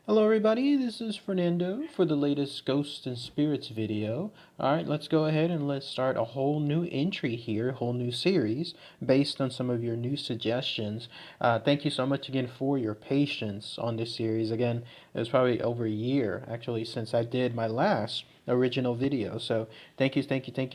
Hello everybody, this is Fernando for the latest Ghosts and Spirits video. Alright, let's go ahead and let's start a whole new entry here, a whole new series based on some of your new suggestions. Thank you so much again for your patience on this series. Again, it was probably over a year actually since I did my last original video. So thank you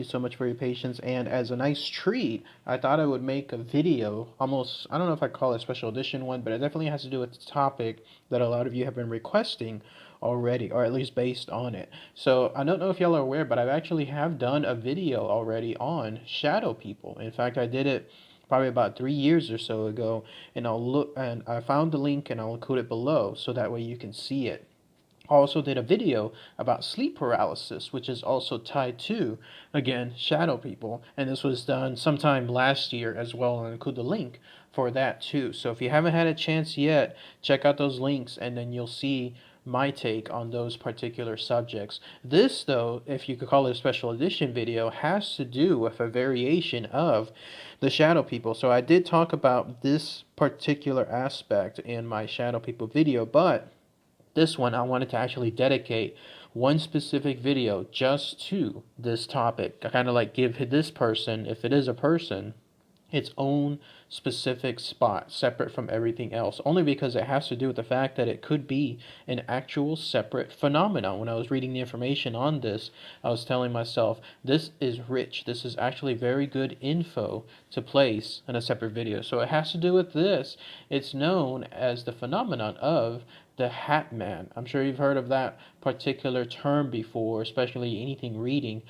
so much for your patience. And as a nice treat, I thought I would make a video, almost, I don't know if I call it a special edition one, but it definitely has to do with the topic that a lot of you have been requesting already, or at least based on it. So I don't know if y'all are aware, but I actually have done a video already on shadow people. In fact, I did it probably about 3 years or so ago, and I found the link and I'll include it below so that way you can see it. Also did a video about sleep paralysis, which is also tied to, again, shadow people. And this was done sometime last year as well, and I'll include the link for that too. So if you haven't had a chance yet, check out those links and then you'll see my take on those particular subjects. This, though, if you could call it a special edition video, has to do with a variation of the shadow people. So I did talk about this particular aspect in my shadow people video, but this one I wanted to actually dedicate one specific video just to this topic. I kind of like give this person, if it is a person, its own specific spot separate from everything else, only because it has to do with the fact that it could be an actual separate phenomenon. When I was reading the information on this, I was telling myself, this is rich, this is actually very good info to place in a separate video. So it has to do with this. It's known as the phenomenon of the hatman. I'm sure you've heard of that particular term before, especially anything reading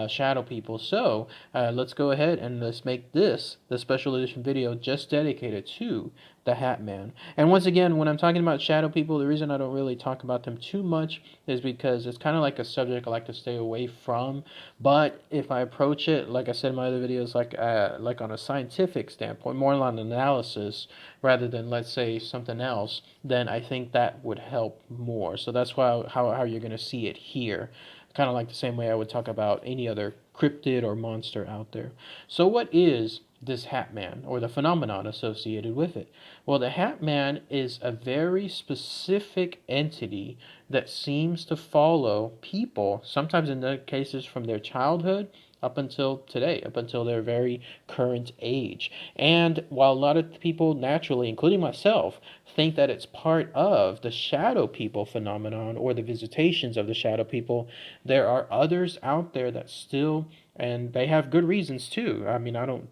shadow people. So let's go ahead and let's make this the special edition video just dedicated to the hatman. And once again, when I'm talking about shadow people, the reason I don't really talk about them too much is because it's kind of like a subject I like to stay away from. But if I approach it, like I said in my other videos, like on a scientific standpoint, more on analysis rather than, let's say, something else, then I think that would help more. So that's why how you're going to see it here. Kind of like the same way I would talk about any other cryptid or monster out there. So what is this hatman, or the phenomenon associated with it? Well, the hatman is a very specific entity that seems to follow people, sometimes in the cases from their childhood up until today, up until their very current age. And while a lot of people naturally, including myself, think that it's part of the shadow people phenomenon or the visitations of the shadow people, there are others out there that still, and they have good reasons too. I mean, I don't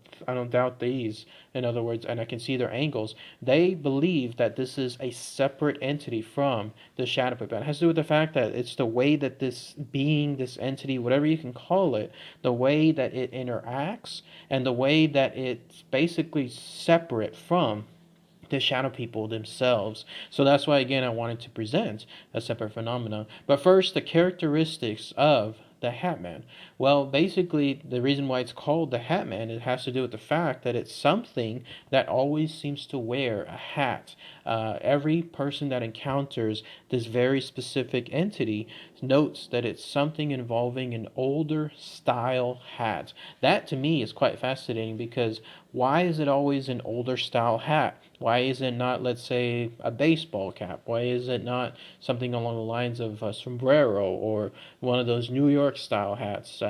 doubt these. In other words, and I can see their angles. They believe that this is a separate entity from the shadow people. It has to do with the fact that it's the way that this being, this entity, whatever you can call it, the way that it interacts and the way that it's basically separate from the shadow people themselves. So that's why, again, I wanted to present a separate phenomenon. But first, the characteristics of the hatman. Well, basically, the reason why it's called the hatman, it has to do with the fact that it's something that always seems to wear a hat. Every person that encounters this very specific entity notes that it's something involving an older style hat. That to me is quite fascinating, because why is it always an older style hat? Why is it not, let's say, a baseball cap? Why is it not something along the lines of a sombrero or one of those New York style hats?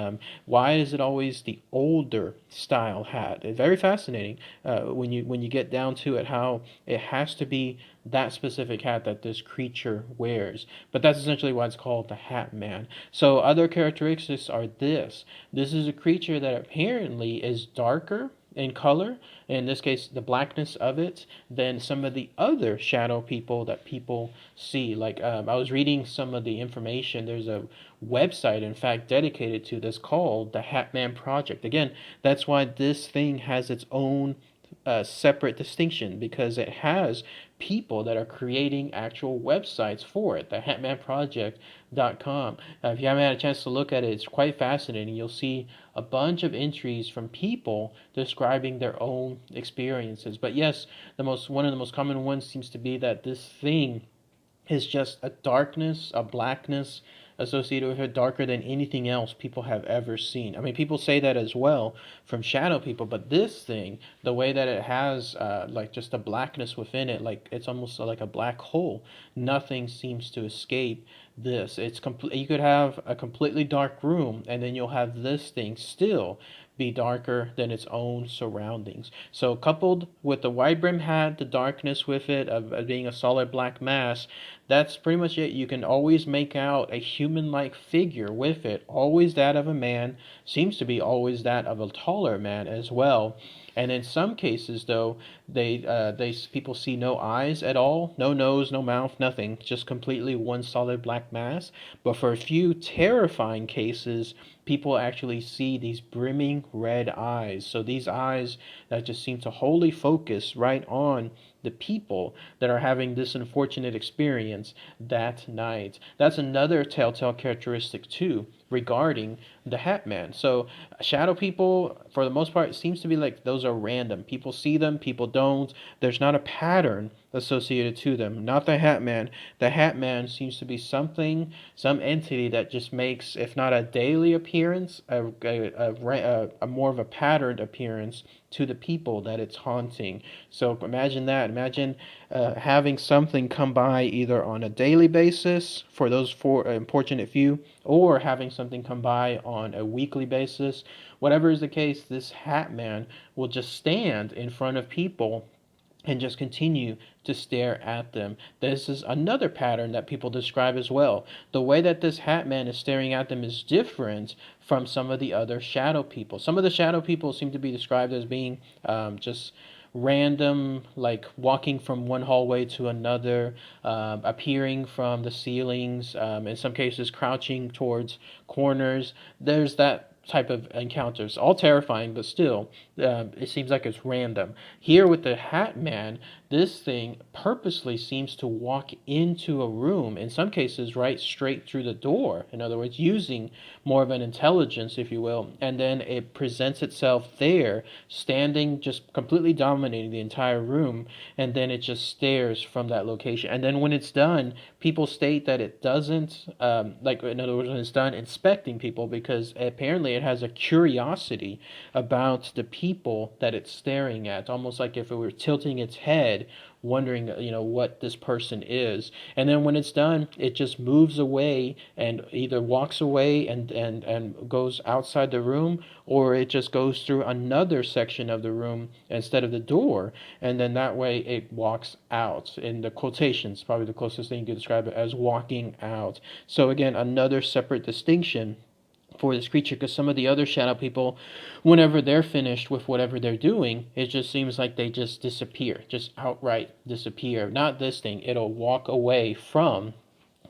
Why is it always the older style hat? It's very fascinating when you get down to it, how it has to be that specific hat that this creature wears. But that's essentially why it's called the Hat Man. So other characteristics are this. This is a creature that apparently is darker in color, in this case the blackness of it, than some of the other shadow people that people see. Like I was reading some of the information. There's a website, in fact, dedicated to this called the Hatman Project. Again, that's why this thing has its own separate distinction, because it has people that are creating actual websites for it, the hatmanproject.com. If you haven't had a chance to look at it, it's quite fascinating. You'll see a bunch of entries from people describing their own experiences. But yes, one of the most common ones seems to be that this thing is just a darkness, a blackness, associated with it, darker than anything else people have ever seen. I mean, people say that as well from shadow people, but this thing, the way that it has like just a blackness within it, like it's almost like a black hole. Nothing seems to escape this. It's complete. You could have a completely dark room, and then you'll have this thing still be darker than its own surroundings. So coupled with the wide brim hat, the darkness with it of being a solid black mass, that's pretty much it. You can always make out a human-like figure with it, always that of a man, seems to be always that of a taller man as well. And in some cases, though, they people see no eyes at all, no nose, no mouth, nothing, just completely one solid black mass. But for a few terrifying cases, people actually see these brimming red eyes. So these eyes that just seem to wholly focus right on the people that are having this unfortunate experience that night. That's another telltale characteristic too regarding the Hat Man. So shadow people, for the most part, it seems to be like those are random. People see them, people don't. There's not a pattern associated to them. Not the Hat Man. The Hat Man seems to be something, some entity that just makes, if not a daily appearance, a more of a patterned appearance to the people that it's haunting. So imagine that. Imagine having something come by either on a daily basis for those four unfortunate few, or having something come by on a weekly basis. Whatever is the case, this Hat Man will just stand in front of people and just continue to stare at them. This is another pattern that people describe as well. The way that this Hat Man is staring at them is different from some of the other shadow people. Some of the shadow people seem to be described as being just random, like walking from one hallway to another, appearing from the ceilings, in some cases crouching towards corners. There's that type of encounters, all terrifying, but still, it seems like it's random. Here with the Hat Man, this thing purposely seems to walk into a room, in some cases right straight through the door, in other words, using more of an intelligence, if you will, and then it presents itself there, standing, just completely dominating the entire room, and then it just stares from that location. And then when it's done, people state that it doesn't, like, in other words, when it's done, inspecting people, because apparently it has a curiosity about the people that it's staring at, almost like if it were tilting its head, wondering, what this person is. And then when it's done, it just moves away and either walks away and goes outside the room, or it just goes through another section of the room instead of the door, and then that way it walks out. In the quotations, probably the closest thing you could describe it as walking out. So again, another separate distinction for this creature, because some of the other shadow people, whenever they're finished with whatever they're doing, it just seems like they just disappear, just outright disappear. Not this thing, it'll walk away from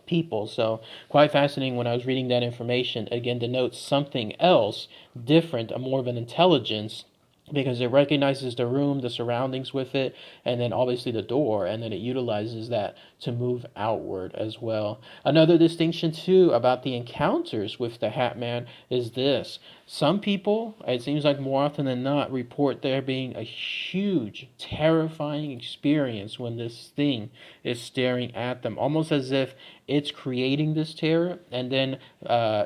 people. So quite fascinating when I was reading that information. Again, denotes something else different, a more of an intelligence, because it recognizes the room, the surroundings with it, and then obviously the door, and then it utilizes that to move outward as well. Another distinction too about the encounters with the Hat Man is this. Some people, it seems like more often than not, report there being a huge, terrifying experience when this thing is staring at them, almost as if it's creating this terror, and then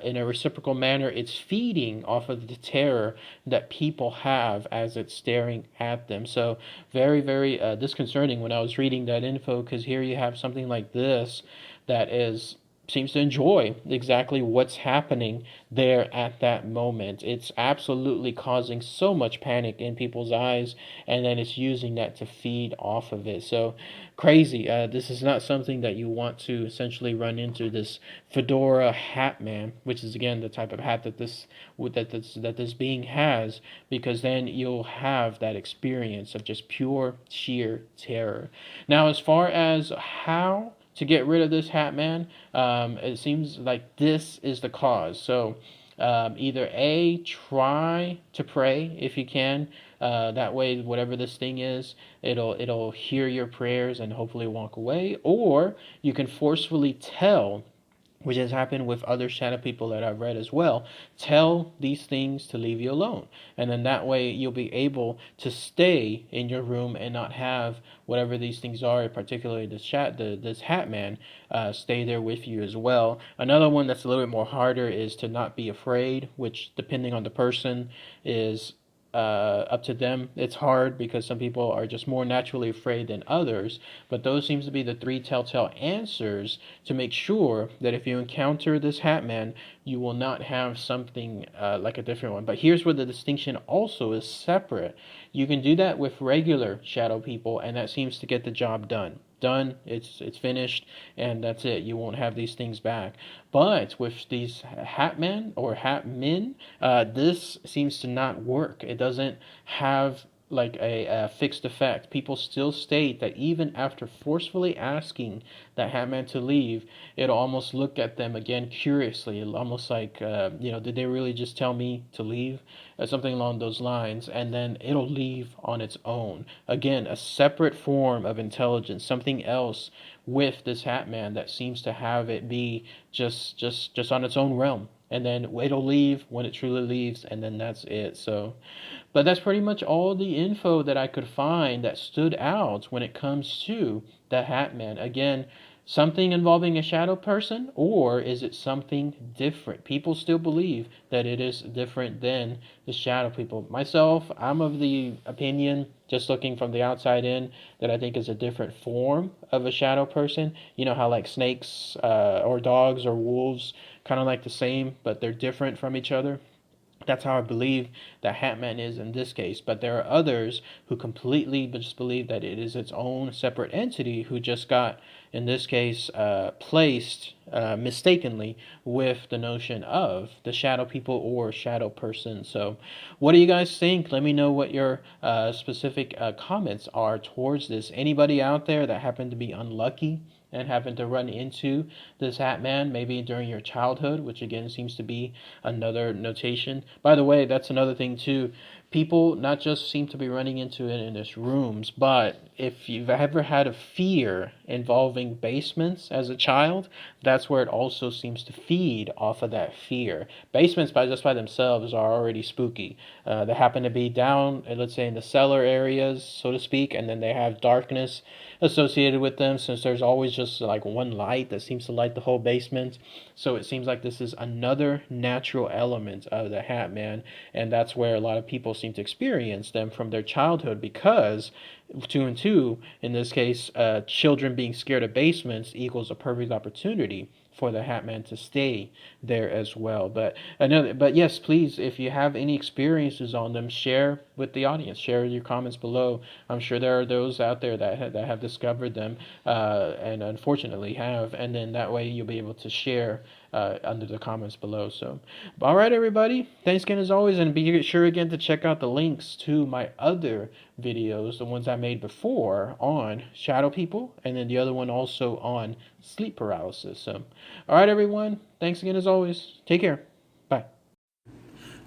in a reciprocal manner, it's feeding off of the terror that people have as it's staring at them. So very, very disconcerting when I was reading that info, because here you have something like this that seems to enjoy exactly what's happening there at that moment. It's absolutely causing so much panic in people's eyes, and then it's using that to feed off of it. So crazy. This is not something that you want to essentially run into, this fedora Hat Man, which is again the type of hat that this being has, because then you'll have that experience of just pure sheer terror. Now, as far as how to get rid of this Hat Man, it seems like this is the cause. So either A, try to pray if you can. That way, whatever this thing is, it'll hear your prayers and hopefully walk away. Or you can forcefully tell which has happened with other shadow people that I've read as well. Tell these things to leave you alone. And then that way you'll be able to stay in your room and not have whatever these things are, particularly this hat man, stay there with you as well. Another one that's a little bit more harder is to not be afraid, which depending on the person is up to them. It's hard because some people are just more naturally afraid than others, but those seems to be the three telltale answers to make sure that if you encounter this hat man, you will not have something like a different one. But here's where the distinction also is separate. You can do that with regular shadow people, and that seems to get the job done. It's finished, and that's it. You won't have these things back. But with these hatmen or hatmen, this seems to not work. It doesn't have like a fixed effect. People still state that even after forcefully asking that hatman to leave, it'll almost look at them again curiously, almost like, did they really just tell me to leave? Something along those lines, and then it'll leave on its own. Again, a separate form of intelligence, something else with this hatman that seems to have it be just on its own realm, and then it'll leave when it truly leaves, and then that's it. So but that's pretty much all the info that I could find that stood out when it comes to the hatman. Again, something involving a shadow person, or is it something different? People still believe that it is different than the shadow people. Myself, I'm of the opinion, just looking from the outside in, that I think is a different form of a shadow person. You know how like snakes or dogs or wolves kind of like the same, but they're different from each other. That's how I believe that Hatman is in this case. But there are others who completely just believe that it is its own separate entity who just got, in this case, placed mistakenly with the notion of the shadow people or shadow person. So what do you guys think? Let me know what your specific comments are towards this. Anybody out there that happened to be unlucky and happen to run into this hatman maybe during your childhood, which again seems to be another notation. By the way, that's another thing too. People not just seem to be running into it in its rooms, but if you've ever had a fear involving basements as a child, that's where it also seems to feed off of that fear. Basements by themselves are already spooky. They happen to be down, let's say in the cellar areas, so to speak, and then they have darkness associated with them since there's always just like one light that seems to light the whole basement. So it seems like this is another natural element of the hatman, and that's where a lot of people seem to experience them from their childhood, because two and two, in this case, children being scared of basements equals a perfect opportunity for the hatman to stay there as well. But yes, please, if you have any experiences on them, share with the audience. Share your comments below. I'm sure there are those out there that have discovered them, and unfortunately have, and then that way you'll be able to share under the comments below. So, all right, everybody. Thanks again as always, and be sure again to check out the links to my other videos, the ones I made before on shadow people, and then the other one also on sleep paralysis. So, all right, everyone. Thanks again as always. Take care. Bye.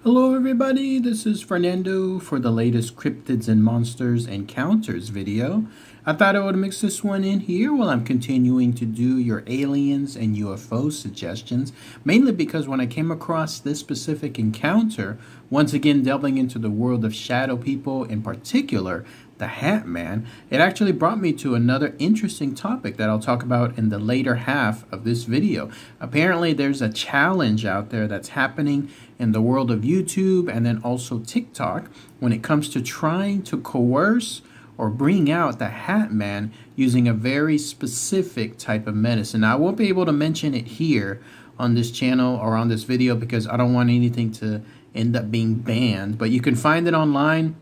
Hello everybody, this is Fernando for the latest Cryptids and Monsters Encounters video. I thought I would mix this one in here while I'm continuing to do your aliens and UFO suggestions, mainly because when I came across this specific encounter, once again delving into the world of shadow people, in particular the Hat Man, it actually brought me to another interesting topic that I'll talk about in the later half of this video. Apparently there's a challenge out there that's happening in the world of YouTube and then also TikTok when it comes to trying to coerce or bring out the Hat Man using a very specific type of medicine. Now, I won't be able to mention it here on this channel or on this video because I don't want anything to end up being banned, but you can find it online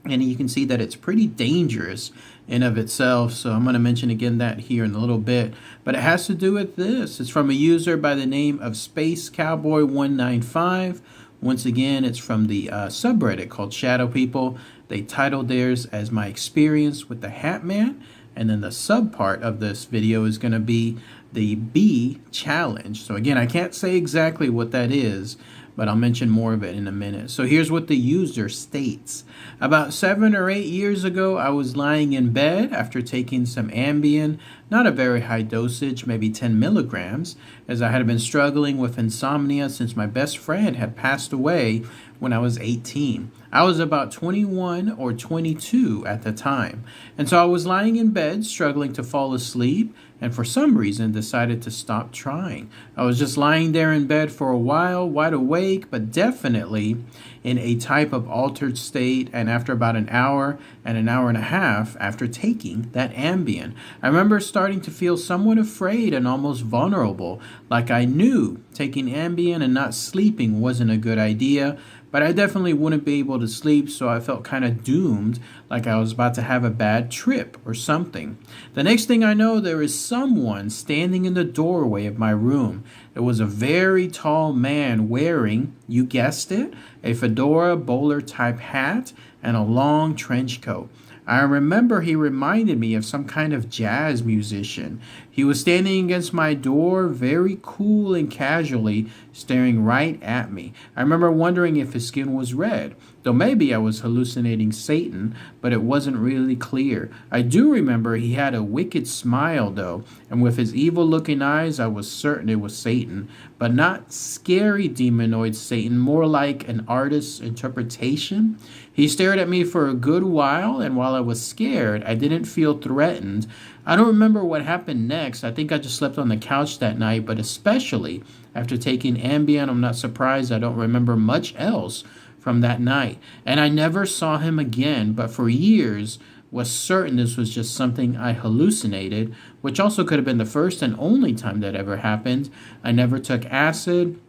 and you can see that it's pretty dangerous in of itself. So I'm going to mention again that here in a little bit, but it has to do with this. It's from a user by the name of Space Cowboy 195. Once again, it's from the subreddit called Shadow People. They titled theirs as My Experience with the Hat Man, and then the sub part of this video is going to be the B challenge. So again, I can't say exactly what that is, but I'll mention more of it in a minute. So here's what the user states. About 7 or 8 years ago, I was lying in bed after taking some Ambien, not a very high dosage, maybe 10 milligrams, as I had been struggling with insomnia since my best friend had passed away when I was 18. I was about 21 or 22 at the time. And so I was lying in bed, struggling to fall asleep, and for some reason decided to stop trying. I was just lying there in bed for a while, wide awake, but definitely in a type of altered state, and after about an hour and a half after taking that Ambien, I remember starting to feel somewhat afraid and almost vulnerable, like I knew taking Ambien and not sleeping wasn't a good idea, but I definitely wouldn't be able to sleep, so I felt kind of doomed, like I was about to have a bad trip or something. The next thing I know, there is someone standing in the doorway of my room. There was a very tall man wearing, you guessed it, a fedora bowler type hat and a long trench coat. I remember he reminded me of some kind of jazz musician. He was standing against my door, very cool and casually, staring right at me. I remember wondering if his skin was red, though maybe I was hallucinating Satan, but it wasn't really clear. I do remember he had a wicked smile, though, and with his evil-looking eyes, I was certain it was Satan, but not scary demonoid Satan, more like an artist's interpretation. He stared at me for a good while, and while I was scared, I didn't feel threatened. I don't remember what happened next. I think I just slept on the couch that night, but especially after taking Ambien, I'm not surprised I don't remember much else from that night. And I never saw him again, but for years was certain this was just something I hallucinated, which also could have been the first and only time that ever happened. I never took acid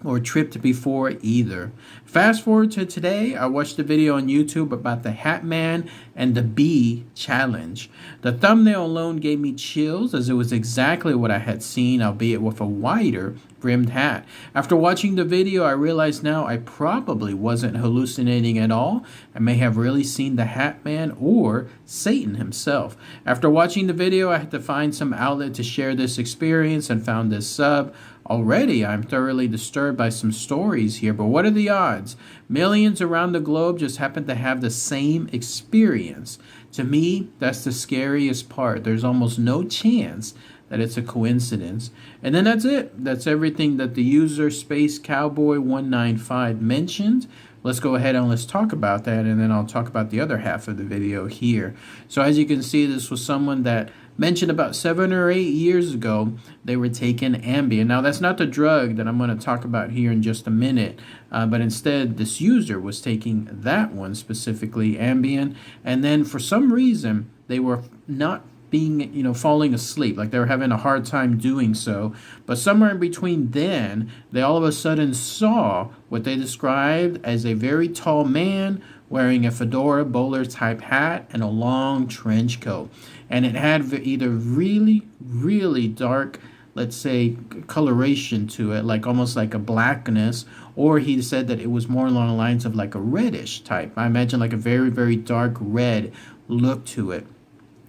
or tripped before either. Fast forward to today, I watched a video on YouTube about the Hatman and the Bee challenge. The thumbnail alone gave me chills, as it was exactly what I had seen, albeit with a wider brimmed hat. After watching the video, I realized now I probably wasn't hallucinating at all. I may have really seen the Hatman or Satan himself. After watching the video, I had to find some outlet to share this experience and found this sub. Already, I'm thoroughly disturbed by some stories here, but what are the odds? Millions around the globe just happen to have the same experience. To me, that's the scariest part. There's almost no chance that it's a coincidence. And then that's it. That's everything that the user Space Cowboy 195 mentioned. Let's go ahead and let's talk about that, and then I'll talk about the other half of the video here. So as you can see, this was someone that mentioned about 7 or 8 years ago they were taking Ambien. Now that's not the drug that I'm going to talk about here in just a minute, but instead this user was taking that one specifically, Ambien, and then for some reason they were not being, falling asleep, like they were having a hard time doing so. But somewhere in between then, they all of a sudden saw what they described as a very tall man wearing a fedora bowler type hat and a long trench coat. And it had either really, really dark, let's say, coloration to it, like almost like a blackness, or he said that it was more along the lines of like a reddish type. I imagine like a very, very dark red look to it.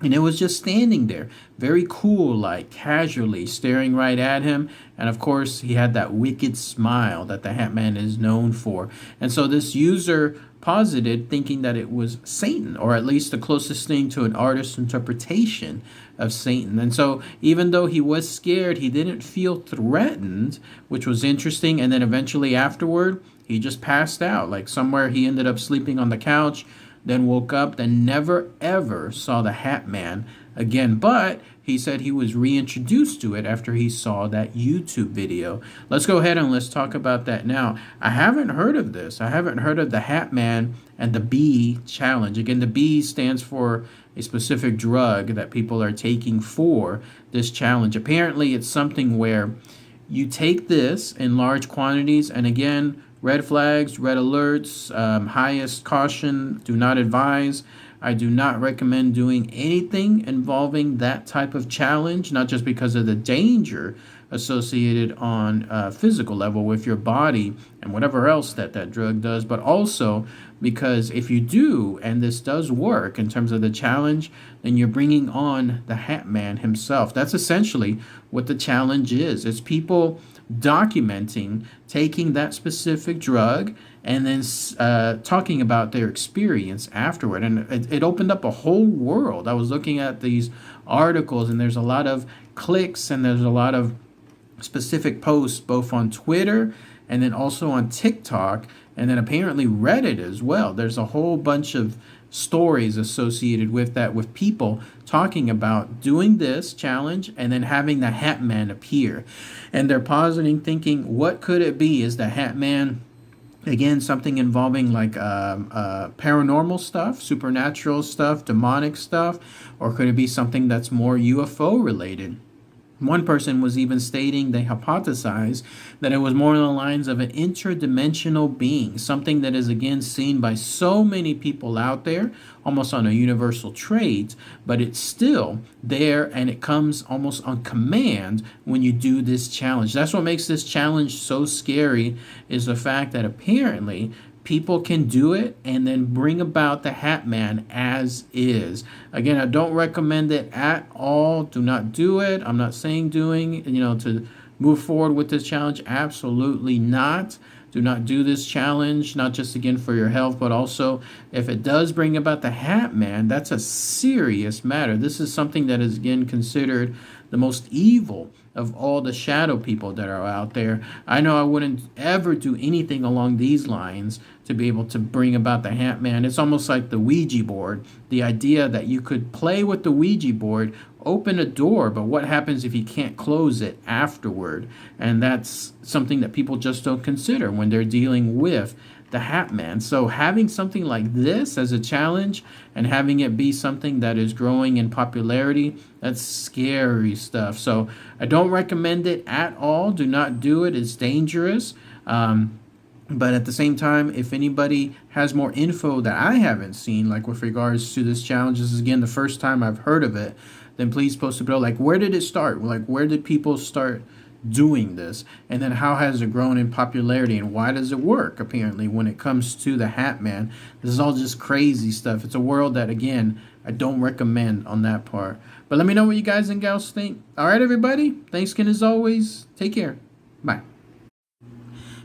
And it was just standing there, very cool, like casually staring right at him. And of course, he had that wicked smile that the Hatman is known for. And so this user posited, thinking that it was Satan, or at least the closest thing to an artist's interpretation of Satan. And so even though he was scared, he didn't feel threatened, which was interesting. And then eventually afterward, he just passed out. Like somewhere he ended up sleeping on the couch, then woke up, then never ever saw the Hatman again. But he said he was reintroduced to it after he saw that YouTube video. Let's go ahead and let's talk about that now. I haven't heard of this. I haven't heard of the Hatman and the Bee challenge. Again, the Bee stands for a specific drug that people are taking for this challenge. Apparently, it's something where you take this in large quantities, and again, red flags, red alerts, highest caution, do not advise. I do not recommend doing anything involving that type of challenge, not just because of the danger associated on a physical level with your body and whatever else that drug does, but also because if you do, and this does work in terms of the challenge, then you're bringing on the Hatman himself. That's essentially what the challenge is. It's people documenting taking that specific drug and then talking about their experience afterward. And it opened up a whole world. I was looking at these articles, and there's a lot of clicks, and there's a lot of specific posts both on Twitter and then also on TikTok, and then apparently Reddit as well. There's a whole bunch of stories associated with that, with people talking about doing this challenge and then having the hatman appear. And they're positing, thinking, what could it be? Is the hatman, again, something involving like paranormal stuff, supernatural stuff, demonic stuff, or could it be something that's more UFO related? One person was even stating, they hypothesized that it was more along the lines of an interdimensional being, something that is again seen by so many people out there, almost on a universal trait, but it's still there and it comes almost on command when you do this challenge. That's what makes this challenge so scary, is the fact that apparently people can do it and then bring about the hatman as is. Again, I don't recommend it at all. Do not do it. I'm not saying to move forward with this challenge. Absolutely not. Do not do this challenge, not just again for your health, but also if it does bring about the hatman, that's a serious matter. This is something that is again considered the most evil of all the shadow people that are out there. I know I wouldn't ever do anything along these lines to be able to bring about the hatman. It's almost like the Ouija board. The idea that you could play with the Ouija board, open a door, but what happens if you can't close it afterward? And that's something that people just don't consider when they're dealing with the hatman. So having something like this as a challenge and having it be something that is growing in popularity, that's scary stuff. So I don't recommend it at all. Do not do it. It's dangerous. But at the same time, if anybody has more info that I haven't seen, like with regards to this challenge, this is again the first time I've heard of it, then please post it below. Like, where did it start? Like, where did people start doing this? And then how has it grown in popularity? And why does it work, apparently, when it comes to the hatman? This is all just crazy stuff. It's a world that, again, I don't recommend on that part. But let me know what you guys and gals think. All right, everybody. Thanks again as always. Take care. Bye.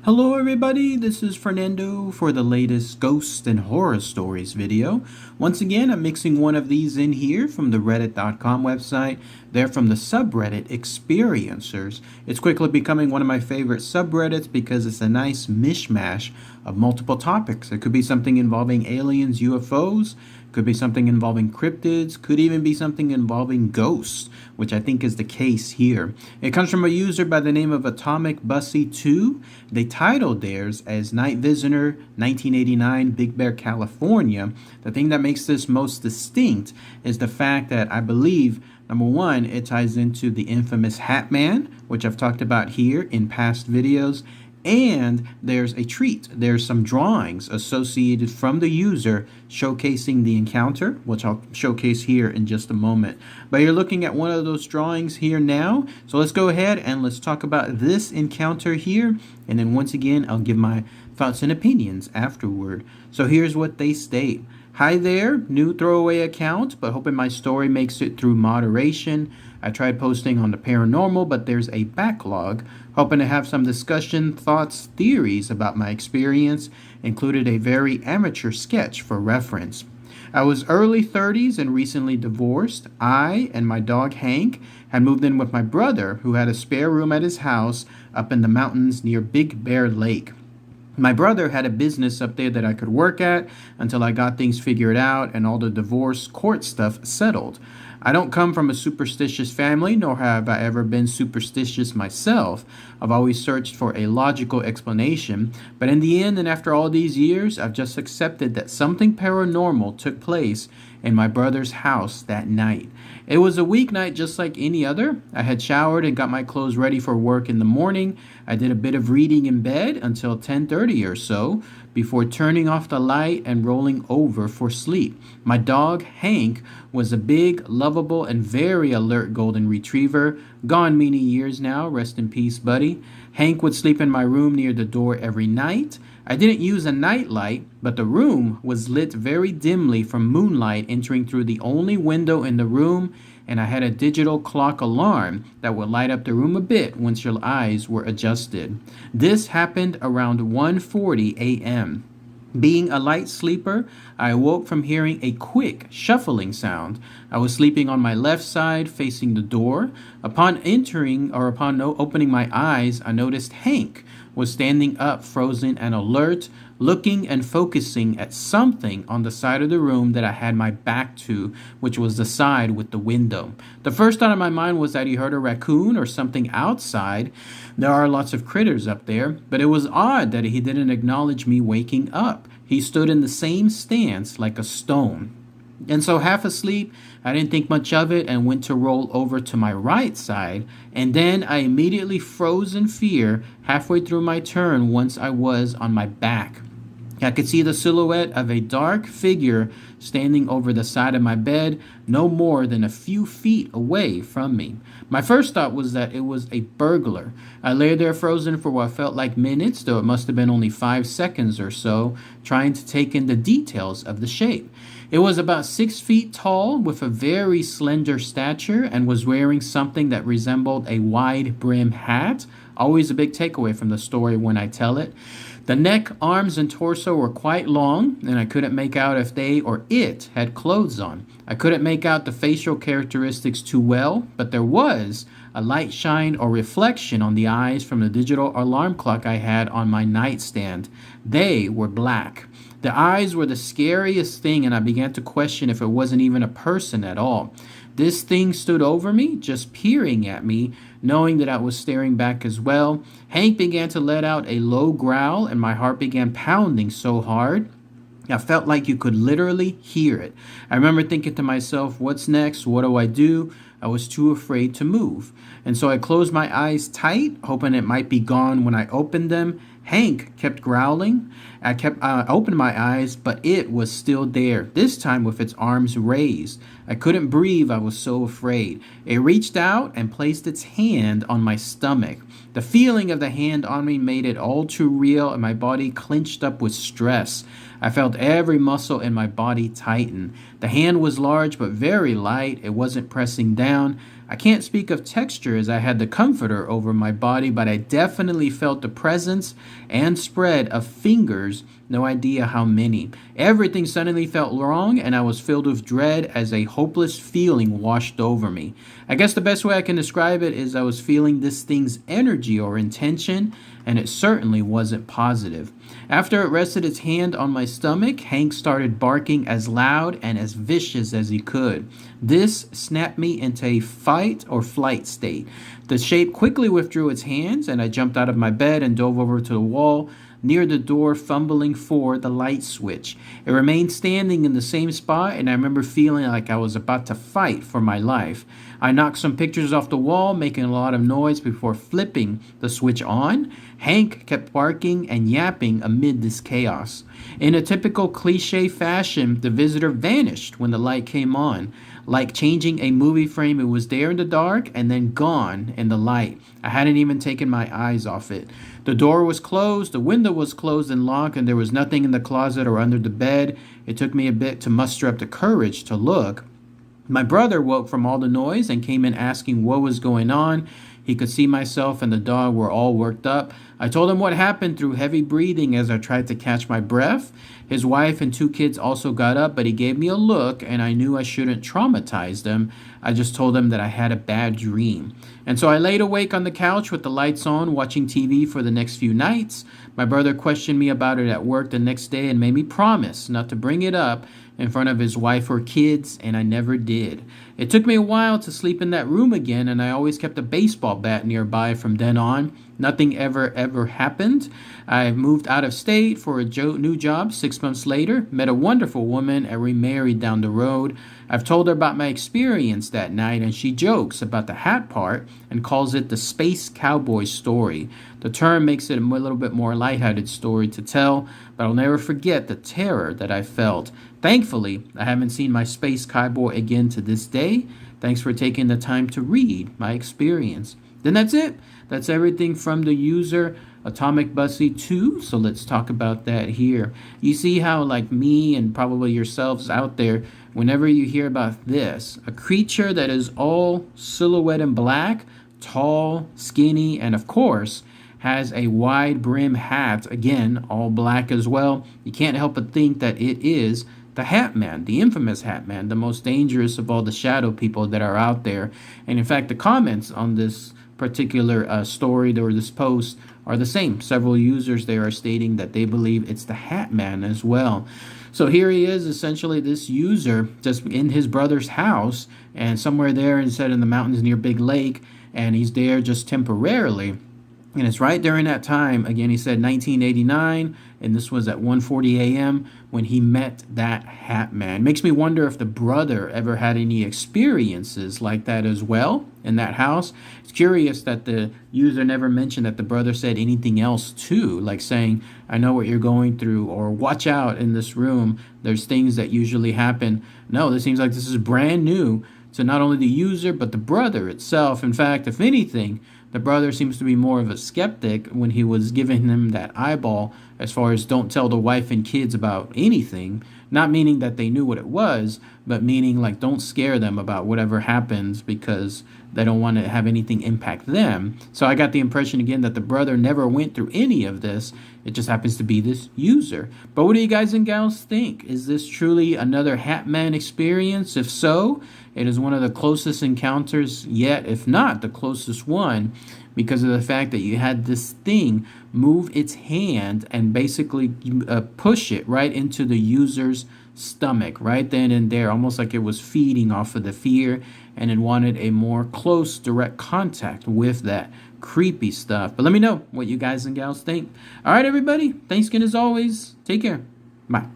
Hello everybody, this is Fernando for the latest ghost and horror stories video. Once again, I'm mixing one of these in here from the reddit.com website. They're from the subreddit Experiencers. It's quickly becoming one of my favorite subreddits because it's a nice mishmash of multiple topics. It could be something involving aliens, UFOs, could be something involving cryptids, could even be something involving ghosts, which I think is the case here. It comes from a user by the name of Atomic Bussy 2. They titled theirs as Night Visitor 1989 Big Bear, California. The thing that makes this most distinct is the fact that I believe, number one, it ties into the infamous Hatman, which I've talked about here in past videos. And there's a treat. There's some drawings associated from the user showcasing the encounter, which I'll showcase here in just a moment. But you're looking at one of those drawings here now. So let's go ahead and let's talk about this encounter here. And then once again, I'll give my thoughts and opinions afterward. So here's what they state. Hi there, new throwaway account, but hoping my story makes it through moderation. I tried posting on the paranormal, but there's a backlog. Hoping to have some discussion, thoughts, theories about my experience. Included a very amateur sketch for reference. I was early 30s and recently divorced. I and my dog Hank had moved in with my brother, who had a spare room at his house up in the mountains near Big Bear Lake. My brother had a business up there that I could work at until I got things figured out and all the divorce court stuff settled. I don't come from a superstitious family, nor have I ever been superstitious myself. I've always searched for a logical explanation, but in the end and after all these years, I've just accepted that something paranormal took place in my brother's house that night. It was a weeknight just like any other. I had showered and got my clothes ready for work in the morning. I did a bit of reading in bed until 10:30 or so before turning off the light and rolling over for sleep. My dog, Hank, was a big, lovable, and very alert golden retriever, gone many years now, rest in peace, buddy. Hank would sleep in my room near the door every night. I didn't use a night light, but the room was lit very dimly from moonlight entering through the only window in the room and I had a digital clock alarm that would light up the room a bit once your eyes were adjusted. This happened around 1:40 a.m. Being a light sleeper, I awoke from hearing a quick shuffling sound. I was sleeping on my left side facing the door. Upon opening my eyes, I noticed Hank was standing up, frozen and alert, looking and focusing at something on the side of the room that I had my back to, which was the side with the window. The first thought in my mind was that he heard a raccoon or something outside. There are lots of critters up there, but it was odd that he didn't acknowledge me waking up. He stood in the same stance like a stone. And so, half asleep, I didn't think much of it and went to roll over to my right side. And then I immediately froze in fear halfway through my turn once I was on my back. I could see the silhouette of a dark figure standing over the side of my bed, no more than a few feet away from me. My first thought was that it was a burglar. I lay there frozen for what felt like minutes, though it must have been only 5 seconds or so, trying to take in the details of the shape. It was about 6 feet tall with a very slender stature and was wearing something that resembled a wide brim hat. Always a big takeaway from the story when I tell it. The neck, arms, and torso were quite long, and I couldn't make out if they or it had clothes on. I couldn't make out the facial characteristics too well, but there was a light shine or reflection on the eyes from the digital alarm clock I had on my nightstand. They were black. The eyes were the scariest thing, and I began to question if it wasn't even a person at all. This thing stood over me, just peering at me, knowing that I was staring back as well. Hank began to let out a low growl, and my heart began pounding so hard. I felt like you could literally hear it. I remember thinking to myself, what's next? What do I do? I was too afraid to move. And so I closed my eyes tight, hoping it might be gone when I opened them. Hank kept growling. I opened my eyes, but it was still there, this time with its arms raised. I couldn't breathe. I was so afraid. It reached out and placed its hand on my stomach. The feeling of the hand on me made it all too real, and my body clenched up with stress. I felt every muscle in my body tighten. The hand was large but very light. It wasn't pressing down. I can't speak of texture as I had the comforter over my body, but I definitely felt the presence and spread of fingers, no idea how many. Everything suddenly felt wrong, and I was filled with dread as a hopeless feeling washed over me. I guess the best way I can describe it is I was feeling this thing's energy or intention, and it certainly wasn't positive. After it rested its hand on my stomach, Hank started barking as loud and as vicious as he could. This snapped me into a fight or flight state. The shape quickly withdrew its hands, and I jumped out of my bed and dove over to the wall near the door, fumbling for the light switch. It remained standing in the same spot, and I remember feeling like I was about to fight for my life. I knocked some pictures off the wall, making a lot of noise before flipping the switch on. Hank kept barking and yapping amid this chaos. In a typical cliche fashion, the visitor vanished when the light came on. Like changing a movie frame, it was there in the dark and then gone in the light. I hadn't even taken my eyes off it. The door was closed, the window was closed and locked, and there was nothing in the closet or under the bed. It took me a bit to muster up the courage to look. My brother woke from all the noise and came in asking what was going on. He could see myself and the dog were all worked up. I told him what happened through heavy breathing as I tried to catch my breath. His wife and 2 kids also got up, but he gave me a look, and I knew I shouldn't traumatize them. I just told him that I had a bad dream. And so I laid awake on the couch with the lights on, watching TV for the next few nights. My brother questioned me about it at work the next day and made me promise not to bring it up in front of his wife or kids, and I never did. It took me a while to sleep in that room again, and I always kept a baseball bat nearby from then on. Nothing ever happened. I moved out of state for a new job 6 months later, met a wonderful woman, and remarried down the road. I've told her about my experience that night, and she jokes about the hat part and calls it the space cowboy story. The term makes it a little bit more lighthearted story to tell, but I'll never forget the terror that I felt. Thankfully, I haven't seen my space cowboy again to this day. Thanks for taking the time to read my experience. Then that's it. That's everything from the user Atomic Bussy 2. So let's talk about that here. You see how, like me and probably yourselves out there, whenever you hear about this, a creature that is all silhouette in black, tall, skinny, and of course has a wide brim hat, again, all black as well, you can't help but think that it is the Hatman, the infamous Hatman, the most dangerous of all the shadow people that are out there. And in fact, the comments on this particular story or this post are the same. Several users there are stating that they believe it's the Hatman as well. So here he is, essentially this user just in his brother's house and somewhere there instead in the mountains near Big Lake, and he's there just temporarily. And it's right during that time, again, he said 1989, and this was at 1:40 a.m. when he met that Hatman. Makes me wonder if the brother ever had any experiences like that as well in that house. It's curious that the user never mentioned that the brother said anything else too, like saying, I know what you're going through, or watch out in this room. There's things that usually happen. No, this seems like this is brand new to not only the user, but the brother itself. In fact, if anything, the brother seems to be more of a skeptic when he was giving him that eyeball as far as don't tell the wife and kids about anything. Not meaning that they knew what it was, but meaning like don't scare them about whatever happens because they don't want to have anything impact them. So I got the impression again that the brother never went through any of this. It just happens to be this user. But what do you guys and gals think? Is this truly another Hatman experience? If so, it is one of the closest encounters yet, if not the closest one, because of the fact that you had this thing move its hand and basically push it right into the user's stomach right then and there, almost like it was feeding off of the fear and it wanted a more close direct contact with that creepy stuff. But let me know what you guys and gals think. All right, everybody, thanks again as always. Take care. Bye.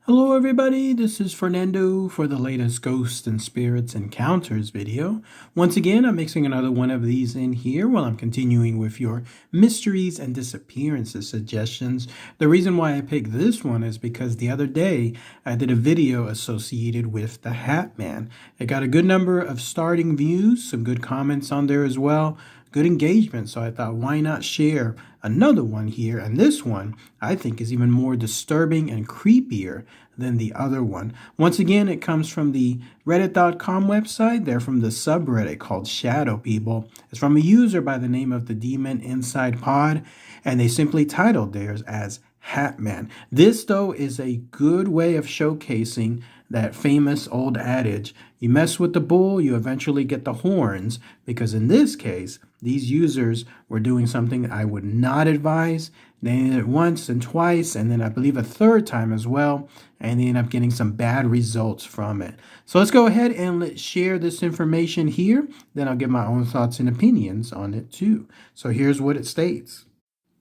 Hello everybody, this is Fernando for the latest Ghosts and Spirits Encounters video. Once again, I'm mixing another one of these in here while I'm continuing with your mysteries and disappearances suggestions. The reason why I picked this one is because the other day I did a video associated with the Hatman. It got a good number of starting views, some good comments on there as well. Good engagement, so I thought why not share another one here, and this one I think is even more disturbing and creepier than the other one. Once again, it comes from the reddit.com website. They're from the subreddit called Shadow People. It's from a user by the name of the Demon Inside Pod, and they simply titled theirs as Hatman. This, though, is a good way of showcasing that famous old adage, you mess with the bull, you eventually get the horns, because in this case, these users were doing something I would not advise. They did it once and twice, and then I believe a third time as well, and they ended up getting some bad results from it. So let's go ahead and let's share this information here. Then I'll give my own thoughts and opinions on it too. So here's what it states.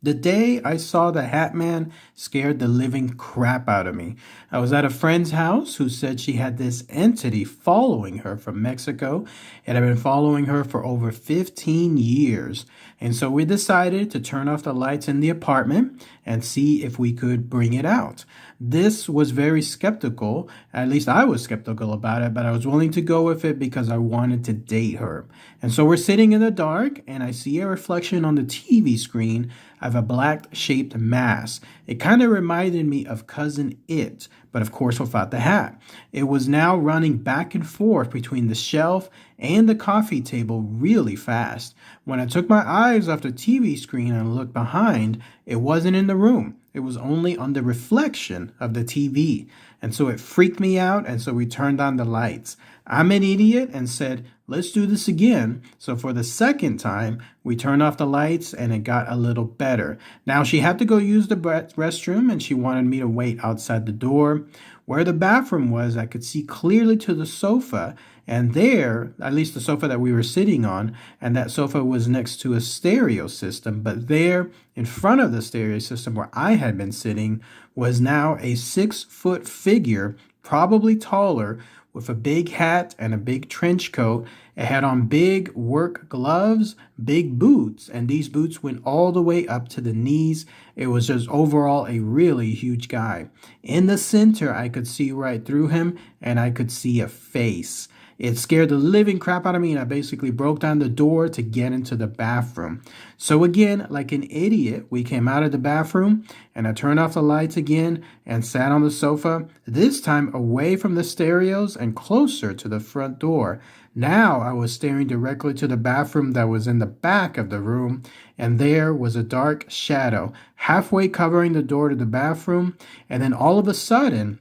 The day I saw the Hatman scared the living crap out of me. I was at a friend's house who said she had this entity following her from Mexico. It had been following her for over 15 years. And so we decided to turn off the lights in the apartment and see if we could bring it out. This was very skeptical. At least I was skeptical about it, but I was willing to go with it because I wanted to date her. And so we're sitting in the dark and I see a reflection on the TV screen of a black-shaped mass. It kind of reminded me of Cousin It, but of course without the hat. It was now running back and forth between the shelf and the coffee table really fast. When I took my eyes off the TV screen and looked behind, it wasn't in the room. It was only on the reflection of the TV. And so it freaked me out, and so we turned on the lights. I'm an idiot and said, let's do this again. So for the second time, we turned off the lights and it got a little better. Now she had to go use the restroom and she wanted me to wait outside the door. Where the bathroom was, I could see clearly to the sofa, and there, at least the sofa that we were sitting on, and that sofa was next to a stereo system, but there in front of the stereo system where I had been sitting was now a 6-foot figure, probably taller, with a big hat and a big trench coat. It had on big work gloves, big boots, and these boots went all the way up to the knees. It was just overall a really huge guy. In the center, I could see right through him, and I could see a face. It scared the living crap out of me, and I basically broke down the door to get into the bathroom. So again, like an idiot, we came out of the bathroom, and I turned off the lights again and sat on the sofa, this time away from the stereos and closer to the front door. Now I was staring directly to the bathroom that was in the back of the room, and there was a dark shadow halfway covering the door to the bathroom, and then all of a sudden,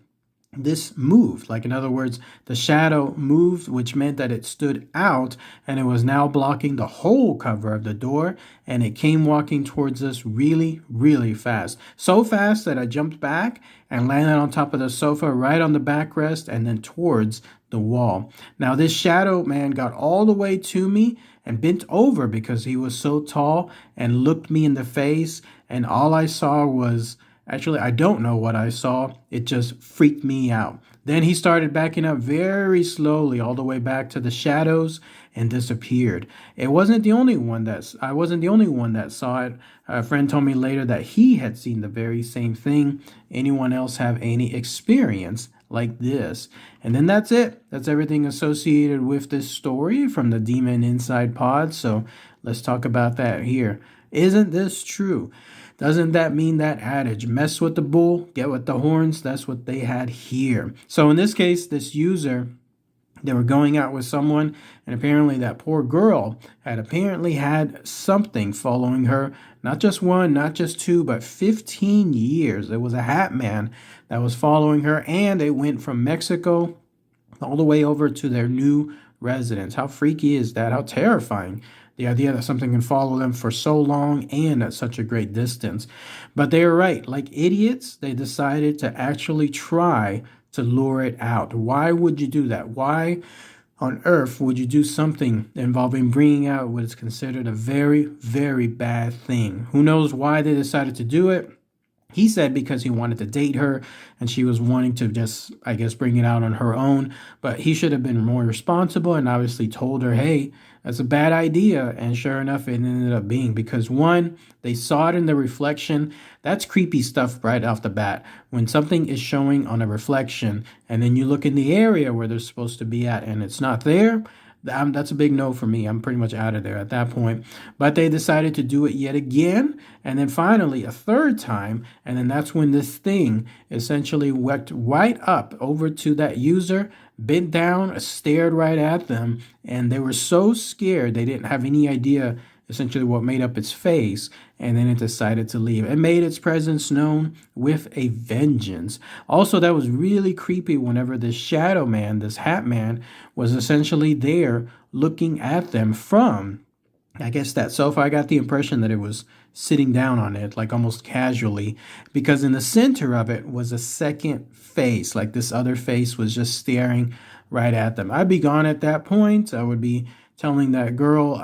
this moved. Like, in other words, the shadow moved, which meant that it stood out, and it was now blocking the whole cover of the door, and it came walking towards us really, really fast. So fast that I jumped back and landed on top of the sofa, right on the backrest, and then towards the wall. Now, this shadow man got all the way to me and bent over because he was so tall and looked me in the face, and all I saw was... Actually, I don't know what I saw. It just freaked me out. Then he started backing up very slowly all the way back to the shadows and disappeared. I wasn't the only one that saw it. A friend told me later that he had seen the very same thing. Anyone else have any experience like this? And then that's it. That's everything associated with this story from the Demon Inside Pod. So let's talk about that here. Isn't this true? Doesn't that mean that adage, mess with the bull, get with the horns? That's what they had here. So in this case, this user, they were going out with someone, and apparently that poor girl had had something following her, not just one, not just two, but 15 years. It was a hatman that was following her, and it went from Mexico all the way over to their new residence. How freaky is that? How terrifying. The idea that something can follow them for so long and at such a great distance. But they were right. Like idiots, they decided to actually try to lure it out. Why would you do that? Why on earth would you do something involving bringing out what is considered a very, very bad thing? Who knows why they decided to do it? He said because he wanted to date her and she was wanting to just, I guess, bring it out on her own. But he should have been more responsible and obviously told her, hey, that's a bad idea. And sure enough, it ended up being because, one, they saw it in the reflection. That's creepy stuff right off the bat. When something is showing on a reflection and then you look in the area where they're supposed to be at and it's not there, that's a big no for me. I'm pretty much out of there at that point. But they decided to do it yet again. And then finally a third time. And then that's when this thing essentially went right up over to that user, bent down, stared right at them. And they were so scared they didn't have any idea essentially what made up its face, and then it decided to leave. It made its presence known with a vengeance. Also, that was really creepy whenever this shadow man, this hat man, was essentially there looking at them from, I guess, that sofa. I got the impression that it was sitting down on it, like almost casually, because in the center of it was a second face, like this other face was just staring right at them. I'd be gone at that point. I would be telling that girl,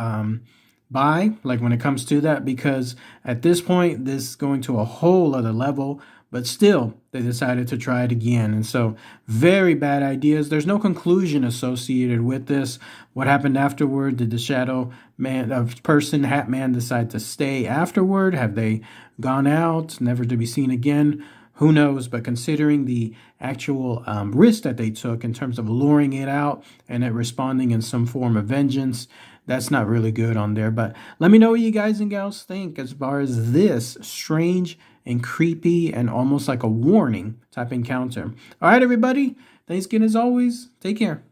bye, like when it comes to that, because at this point, this is going to a whole other level, but still, they decided to try it again. And so, very bad ideas. There's no conclusion associated with this. What happened afterward? Did the shadow man, hat man, decide to stay afterward? Have they gone out, never to be seen again? Who knows? But considering the actual risk that they took in terms of luring it out and it responding in some form of vengeance, that's not really good on there. But let me know what you guys and gals think as far as this strange and creepy and almost like a warning type encounter. All right, everybody. Thanks again as always. Take care.